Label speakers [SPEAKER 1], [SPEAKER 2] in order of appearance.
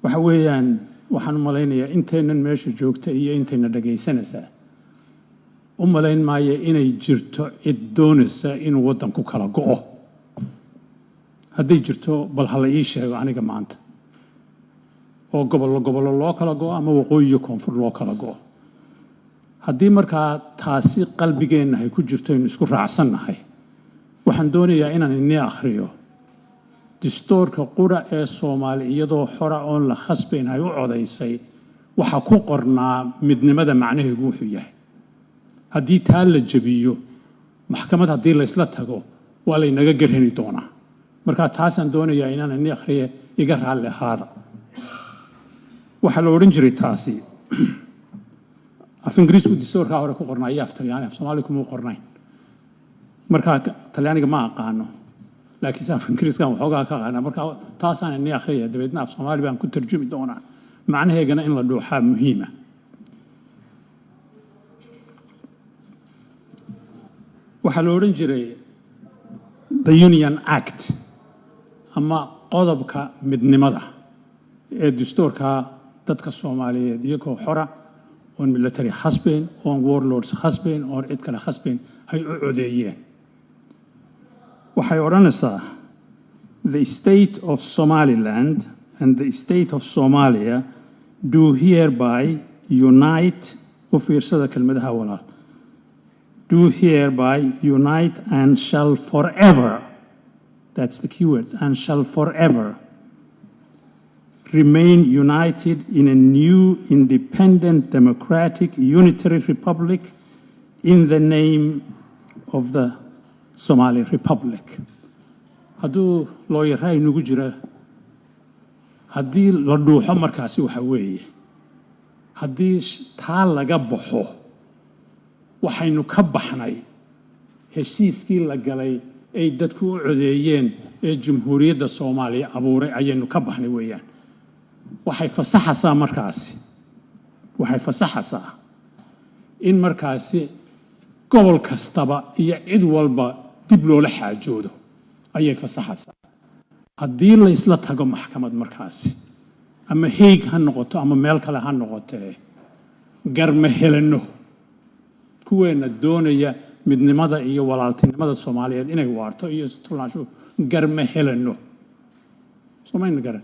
[SPEAKER 1] وحويان waxaan malaynayaa intaynan meesha joogta iyo intayna dhageysanaysaa umalayn maayo inay jirto cid doonaysa in wadanku kala go'o haddii jirto bal hala ii sheego aniga maanta oo gobol loo kala go'o ama waqooyi koonfur loo kala go'o haddii markaa taasi qalbigeenna ay ku jirto in isku raacsannahay waxaan doonayaa inaan inii akhriyo dastuurka qura ee Soomaali iyadoo xora oo la khasbeen ay u codaysay waxa ku qornaa midnimada macnaheedu wuxuu yahay haddii taa la jabiyo maxkamad haddii la isla tago waa la inaga garhani doonaa marka taasaan doonayaa inaan inii akhriyo iga raalli ahaada waxa la oran jiray taasi af ingiriisku dastuurka hore ku qornaa iyo af Talyaani af Soomaali kuma qornayn marka Talyaaniga ma aqaano laakiin af ingiriiskan waxoogaa ka qaana marka taasaan inii akhriyo dabeedna af Soomaali baan ku tarjumi doonaa macnaheegana in la dhuuxaa muhiima waxa la oran jiray the Union Act ama qodobka midnimada ee dastuurka dadka Soomaaliyeed iyagoo xora oo military khasbeen oo warlords khasbeen oo cid kale khasbeen ay u codeeyeen waxay oranaysaa the state of Somaliland and the state of Somalia do hereby unite u fiirsada kelmadaha walaal do hereby unite and shall forever that's the keyword and shall forever remain united in a new independent democratic unitary republic in the name of the Somali Republic hadduu looyaray nagu jira haddii la dhuuxo markaasi waxa weeye haddii taa laga baxo waxaynu ka baxnay heshiiskii la galay ay dadku u codeeyeen ee Jamhuuriyadda Soomaaliya abuuray ayaynu ka baxnay weeyaan waxay fasaxaysaa in markaasi gobol kastaba iyo cid walba dib loola xaajoodo ayay fasaxaysaa haddii la isla tago maxkamad markaasi ama heeg ha noqoto ama meel kale ha noqotee garma helano kuweena doonaya midnimada iyo walaaltinimada Soomaaliyeed inay waarto iyo istulaansho garma helano Soomaaliya garan